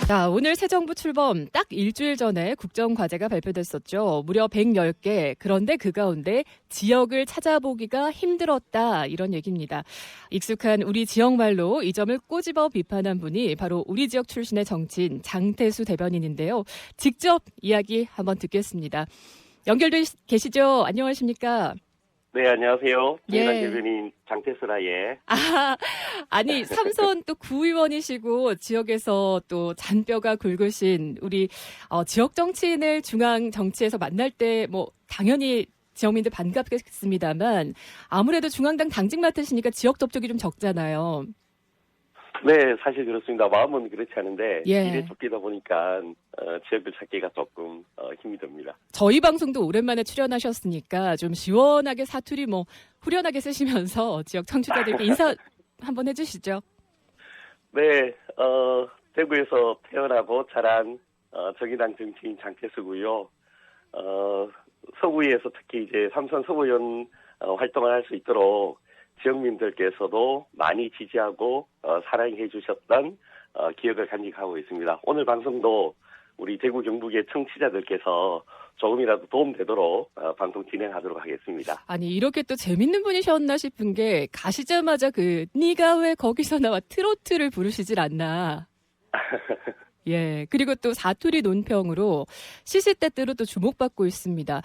자, 오늘 새 정부 출범 딱 일주일 전에 국정과제가 발표됐었죠. 무려 110개. 그런데 그 가운데 지역을 찾아보기가 힘들었다. 이런 얘기입니다. 익숙한 우리 지역말로 이 점을 꼬집어 비판한 분이 바로 우리 지역 출신의 정치인 장태수 대변인인데요. 직접 이야기 한번 듣겠습니다. 연결돼 계시죠? 안녕하십니까? 네, 안녕하세요. 예. 정의당 대변인 장태수라, 예. 아니, 삼선 또 구의원이시고 지역에서 또 잔뼈가 굵으신 우리 지역 정치인을 중앙 정치에서 만날 때 뭐 당연히 지역민들 반갑겠습니다만 아무래도 중앙당 당직 맡으시니까 지역 접촉이 좀 적잖아요. 네, 사실 그렇습니다. 마음은 그렇지 않은데 예. 일에 쫓기다 보니까 지역을 찾기가 조금 힘이 듭니다. 저희 방송도 오랜만에 출연하셨으니까 좀 시원하게 사투리 뭐 후련하게 쓰시면서 지역 청취자들께 인사 한번 해주시죠. 네, 대구에서 태어나고 자란 정의당 정치인 장태수고요. 서구에서 특히 이제 삼선 서구위원 활동을 할 수 있도록 지역민들께서도 많이 지지하고 사랑해 주셨던 기억을 간직하고 있습니다. 오늘 방송도 우리 대구 경북의 청취자들께서 조금이라도 도움되도록 방송 진행하도록 하겠습니다. 아니 이렇게 또 재밌는 분이셨나 싶은 게 가시자마자 네가 왜 거기서 나와 트로트를 부르시질 않나. 예, 그리고 또 사투리 논평으로 시시때때로 또 주목받고 있습니다.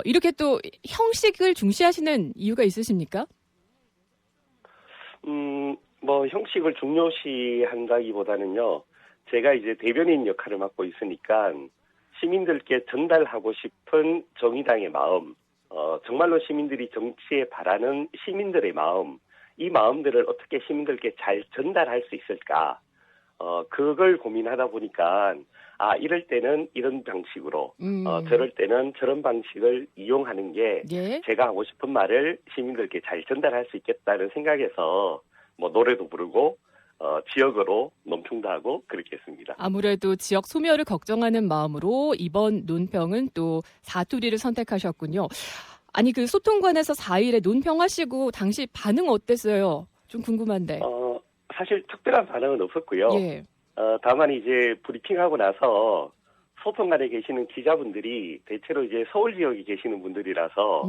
이렇게 또 형식을 중시하시는 이유가 있으십니까? 뭐 형식을 중요시한다기보다는요. 제가 이제 대변인 역할을 맡고 있으니까 시민들께 전달하고 싶은 정의당의 마음, 정말로 시민들이 정치에 바라는 시민들의 마음, 이 마음들을 어떻게 시민들께 잘 전달할 수 있을까? 그걸 고민하다 보니까 이럴 때는 이런 방식으로, 저럴 때는 저런 방식을 이용하는 게 예? 제가 하고 싶은 말을 시민들께 잘 전달할 수 있겠다는 생각에서 뭐 노래도 부르고 지역으로 논평도 하고 그렇게 했습니다. 아무래도 지역 소멸을 걱정하는 마음으로 이번 논평은 또 사투리를 선택하셨군요. 아니 그 소통관에서 4일에 논평하시고 당시 반응 어땠어요? 좀 궁금한데. 사실 특별한 반응은 없었고요. 예. 다만 이제 브리핑하고 나서 소통관에 계시는 기자분들이 대체로 이제 서울 지역에 계시는 분들이라서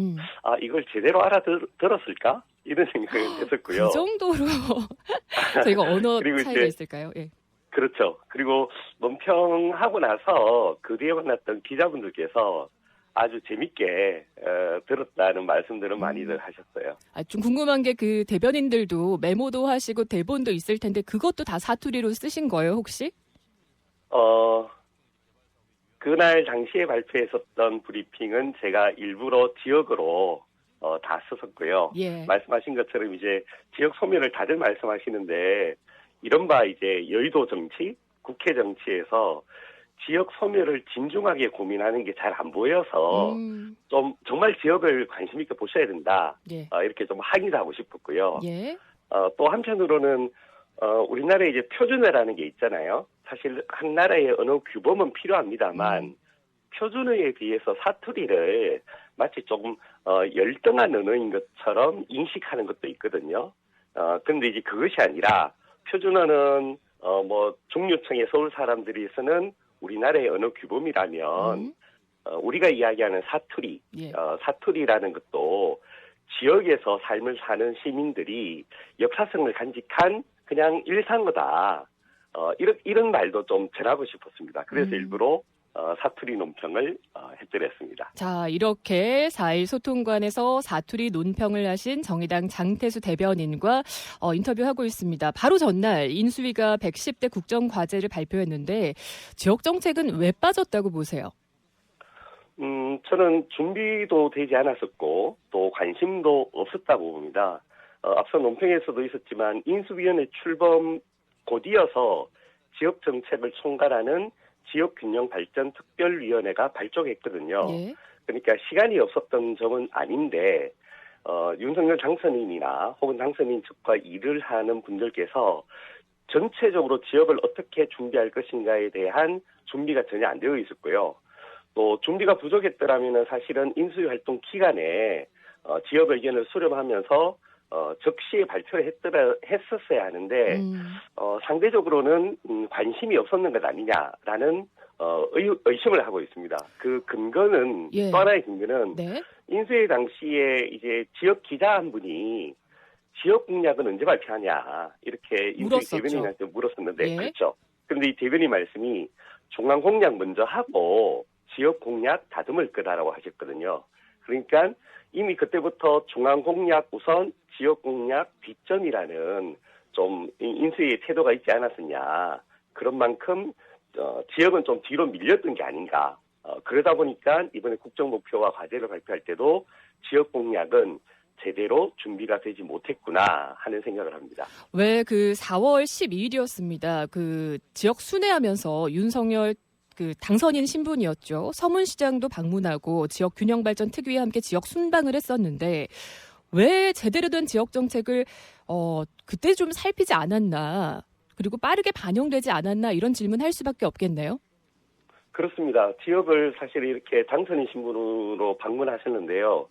이걸 제대로 알아들었을까? 이런 생각을 했었고요. 그 정도로 저희가 언어 그리고 차이가 이제 있을까요? 예. 그렇죠. 그리고 논평하고 나서 그 뒤에 만났던 기자분들께서 아주 재밌게 들었다는 말씀들을 많이들 하셨어요. 좀 궁금한 게 그 대변인들도 메모도 하시고 대본도 있을 텐데 그것도 다 사투리로 쓰신 거예요, 혹시? 그날 당시에 발표했었던 브리핑은 제가 일부러 지역으로 다 썼었고요. 예. 말씀하신 것처럼 이제 지역 소멸을 다들 말씀하시는데 이른바 이제 여의도 정치, 국회 정치에서 지역 소멸을 진중하게 고민하는 게 잘 안 보여서 좀 정말 지역을 관심 있게 보셔야 된다. 예. 이렇게 좀 항의도 하고 싶었고요. 예. 또 한편으로는 우리나라에 이제 표준어라는 게 있잖아요. 사실 한 나라의 언어 규범은 필요합니다만 표준어에 비해서 사투리를 마치 조금 열등한 언어인 것처럼 인식하는 것도 있거든요. 근데 이제 그것이 아니라 표준어는 뭐 중류층의 서울 사람들에서는 우리나라의 언어 규범이라면 우리가 이야기하는 사투리, 예. 사투리라는 것도 지역에서 삶을 사는 시민들이 역사성을 간직한 그냥 일상어다. 이런 말도 좀 전하고 싶었습니다. 그래서 일부러 사투리 논평을 해드렸습니다. 자, 이렇게 4일 소통관에서 사투리 논평을 하신 정의당 장태수 대변인과 인터뷰하고 있습니다. 바로 전날 인수위가 110대 국정과제를 발표했는데 지역 정책은 왜 빠졌다고 보세요? 저는 준비도 되지 않았었고 또 관심도 없었다고 봅니다. 앞서 논평에서도 있었지만 인수위원회 출범 곧이어서 지역 정책을 총괄하는 지역균형발전특별위원회가 발족했거든요. 예. 그러니까 시간이 없었던 점은 아닌데 윤석열 당선인이나 혹은 당선인 측과 일을 하는 분들께서 전체적으로 지역을 어떻게 준비할 것인가에 대한 준비가 전혀 안 되어 있었고요. 또 준비가 부족했더라면 사실은 인수위 활동 기간에 지역 의견을 수렴하면서 적시에 발표를 했었어야 하는데 상대적으로는 관심이 없었는 것 아니냐라는 의심을 하고 있습니다. 그 근거는 예. 또 하나의 근거는 네. 인수위 당시에 이제 지역 기자 한 분이 지역 공약은 언제 발표하냐 이렇게 인수위 물었었죠. 대변인한테 물었었는데 예. 그렇죠. 그런데 이 대변인 말씀이 중앙 공약 먼저 하고 지역 공약 다듬을 거다라고 하셨거든요. 그러니까 이미 그때부터 중앙 공약 우선 지역 공약 뒷전이라는 좀 인수위의 태도가 있지 않았었냐. 그런 만큼 지역은 좀 뒤로 밀렸던 게 아닌가. 그러다 보니까 이번에 국정목표와 과제를 발표할 때도 지역 공약은 제대로 준비가 되지 못했구나 하는 생각을 합니다. 왜 그 4월 12일이었습니다. 그 지역 순회하면서 윤석열 그 당선인 신분이었죠. 서문시장도 방문하고 지역 균형 발전 특위와 함께 지역 순방을 했었는데 왜 제대로 된 지역 정책을 그때 좀 살피지 않았나? 그리고 빠르게 반영되지 않았나? 이런 질문할 수밖에 없겠네요. 그렇습니다. 지역을 사실 이렇게 당선인 신분으로 방문하셨는데요.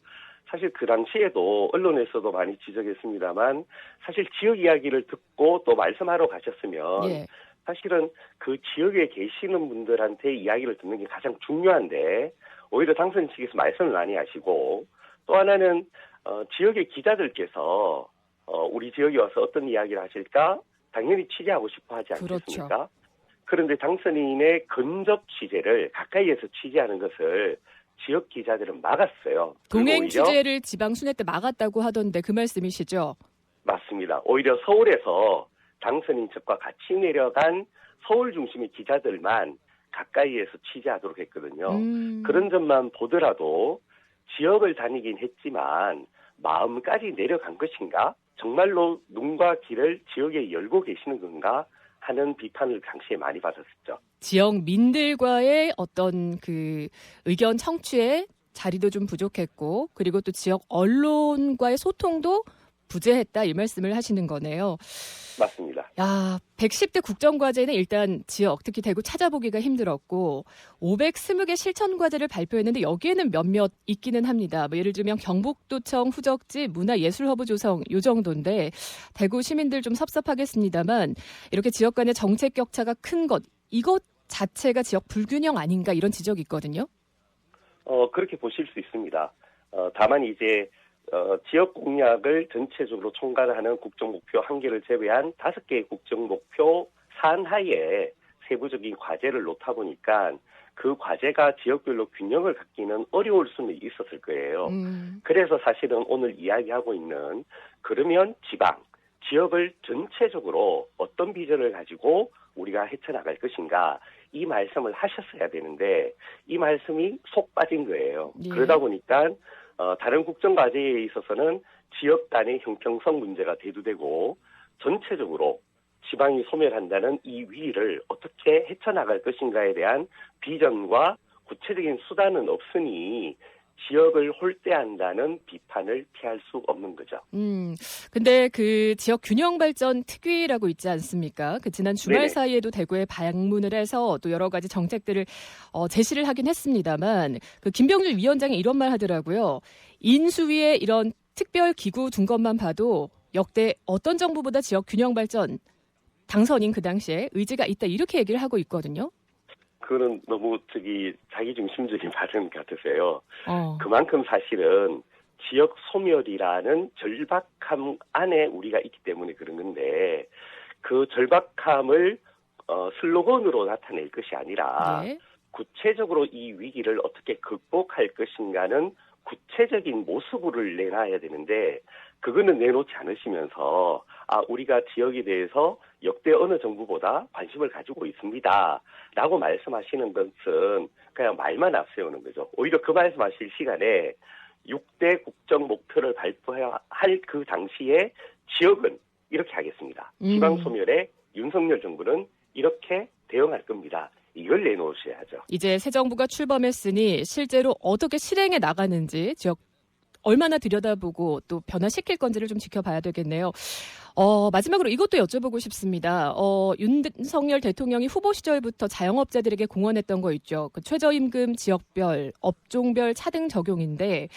사실 그 당시에도 언론에서도 많이 지적했습니다만 사실 지역 이야기를 듣고 또 말씀하러 가셨으면 예. 사실은 그 지역에 계시는 분들한테 이야기를 듣는 게 가장 중요한데 오히려 당선 측에서 말씀을 많이 하시고 또 하나는 지역의 기자들께서 우리 지역에 와서 어떤 이야기를 하실까 당연히 취재하고 싶어 하지 않겠습니까? 그렇죠. 그런데 당선인의 근접 취재를 가까이에서 취재하는 것을 지역 기자들은 막았어요. 동행 오히려 취재를 지방 순회 때 막았다고 하던데 그 말씀이시죠? 맞습니다. 오히려 서울에서 당선인 측과 같이 내려간 서울 중심의 기자들만 가까이에서 취재하도록 했거든요. 그런 점만 보더라도 지역을 다니긴 했지만 마음까지 내려간 것인가? 정말로 눈과 귀를 지역에 열고 계시는 건가? 하는 비판을 당시에 많이 받았었죠. 지역민들과의 어떤 그 의견 청취에 자리도 좀 부족했고 그리고 또 지역 언론과의 소통도 부재했다 이 말씀을 하시는 거네요. 맞습니다. 야, 110대 국정과제는 일단 지역, 특히 대구 찾아보기가 힘들었고 520개 실천과제를 발표했는데 여기에는 몇몇 있기는 합니다. 뭐 예를 들면 경북도청 후적지 문화예술허브 조성 요 정도인데 대구 시민들 좀 섭섭하겠습니다만 이렇게 지역 간의 정책 격차가 큰 것, 이것 자체가 지역 불균형 아닌가 이런 지적이 있거든요. 그렇게 보실 수 있습니다. 다만 이제 지역 공약을 전체적으로 총괄하는 국정목표 1개를 제외한 5개의 국정목표 산하에 세부적인 과제를 놓다 보니까 그 과제가 지역별로 균형을 갖기는 어려울 수는 있었을 거예요. 그래서 사실은 오늘 이야기하고 있는 그러면 지역을 전체적으로 어떤 비전을 가지고 우리가 헤쳐나갈 것인가 이 말씀을 하셨어야 되는데 이 말씀이 속 빠진 거예요. 예. 그러다 보니까 다른 국정과제에 있어서는 지역 간의 형평성 문제가 대두되고 전체적으로 지방이 소멸한다는 이 위기를 어떻게 헤쳐나갈 것인가에 대한 비전과 구체적인 수단은 없으니 지역을 홀대한다는 비판을 피할 수 없는 거죠. 근데 그 지역 균형 발전 특위라고 있지 않습니까? 그 지난 주말 네네. 사이에도 대구에 방문을 해서 또 여러 가지 정책들을 제시를 하긴 했습니다만 그 김병률 위원장이 이런 말 하더라고요. 인수위의 이런 특별 기구 둔 것만 봐도 역대 어떤 정부보다 지역 균형 발전 당선인 그 당시에 의지가 있다 이렇게 얘기를 하고 있거든요. 그거는 너무 자기중심적인 발언 같으세요. 그만큼 그만큼 사실은 지역 소멸이라는 절박함 안에 우리가 있기 때문에 그런 건데 그 절박함을 슬로건으로 나타낼 것이 아니라 네. 구체적으로 이 위기를 어떻게 극복할 것인가는 구체적인 모습을 내놔야 되는데 그거는 내놓지 않으시면서 우리가 지역에 대해서 역대 어느 정부보다 관심을 가지고 있습니다. 라고 말씀하시는 것은 그냥 말만 앞세우는 거죠. 오히려 그 말씀하실 시간에 6대 국정 목표를 발표할 그 당시에 지역은 이렇게 하겠습니다. 지방소멸에 윤석열 정부는 이렇게 대응할 겁니다. 이걸 내놓으셔야죠. 이제 새 정부가 출범했으니 실제로 어떻게 실행해 나가는지 지역 얼마나 들여다보고 또 변화시킬 건지를 좀 지켜봐야 되겠네요. 마지막으로 이것도 여쭤보고 싶습니다. 윤석열 대통령이 후보 시절부터 자영업자들에게 공언했던 거 있죠. 그 최저임금 지역별, 업종별 차등 적용인데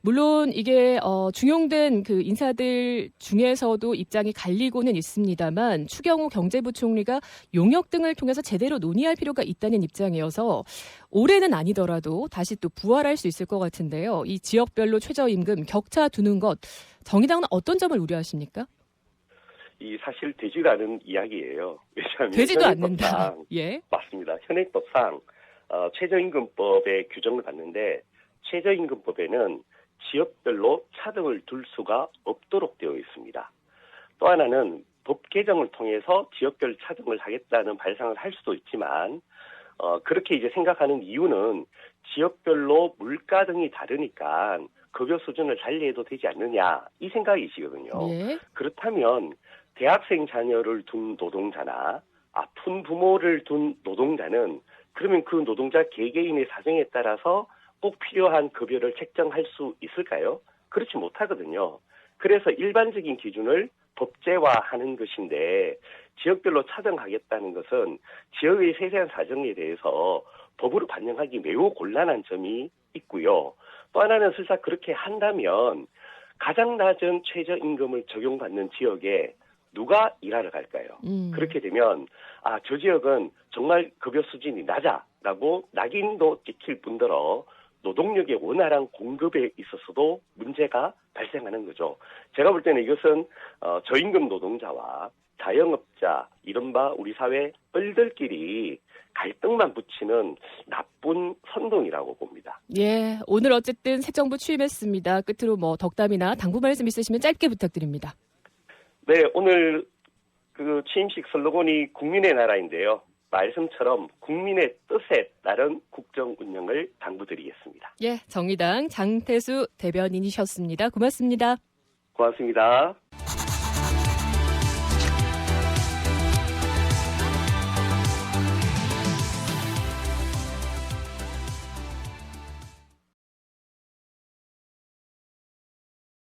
물론 이게 중용된 그 인사들 중에서도 입장이 갈리고는 있습니다만 추경호 경제부총리가 용역 등을 통해서 제대로 논의할 필요가 있다는 입장이어서 올해는 아니더라도 다시 또 부활할 수 있을 것 같은데요. 이 지역별로 최저임금 격차 두는 것 정의당은 어떤 점을 우려하십니까? 이 사실 되지가 않은 이야기예요. 왜냐하면 되지도 않는다. 현행법상, 예. 맞습니다. 현행법상 최저임금법의 규정을 봤는데 최저임금법에는 지역별로 차등을 둘 수가 없도록 되어 있습니다. 또 하나는 법 개정을 통해서 지역별 차등을 하겠다는 발상을 할 수도 있지만 그렇게 이제 생각하는 이유는 지역별로 물가 등이 다르니까 급여 수준을 달리해도 되지 않느냐 이 생각이시거든요. 예. 그렇다면 대학생 자녀를 둔 노동자나 아픈 부모를 둔 노동자는 그러면 그 노동자 개개인의 사정에 따라서 꼭 필요한 급여를 책정할 수 있을까요? 그렇지 못하거든요. 그래서 일반적인 기준을 법제화하는 것인데 지역별로 차등하겠다는 것은 지역의 세세한 사정에 대해서 법으로 반영하기 매우 곤란한 점이 있고요. 또 하나는 설사 그렇게 한다면 가장 낮은 최저임금을 적용받는 지역에 누가 일하러 갈까요? 그렇게 되면 저 지역은 정말 급여 수준이 낮아라고 낙인도 찍힐 뿐더러 노동력의 원활한 공급에 있어서도 문제가 발생하는 거죠. 제가 볼 때는 이것은 저임금 노동자와 자영업자, 이른바 우리 사회 뻘들끼리 갈등만 붙이는 나쁜 선동이라고 봅니다. 예, 오늘 어쨌든 새 정부 취임했습니다. 끝으로 뭐 덕담이나 당부 말씀 있으시면 짧게 부탁드립니다. 네, 오늘 그 취임식 슬로건이 국민의 나라인데요. 말씀처럼 국민의 뜻에 따른 국정 운영을 당부드리겠습니다. 예, 정의당 장태수 대변인이셨습니다. 고맙습니다. 고맙습니다.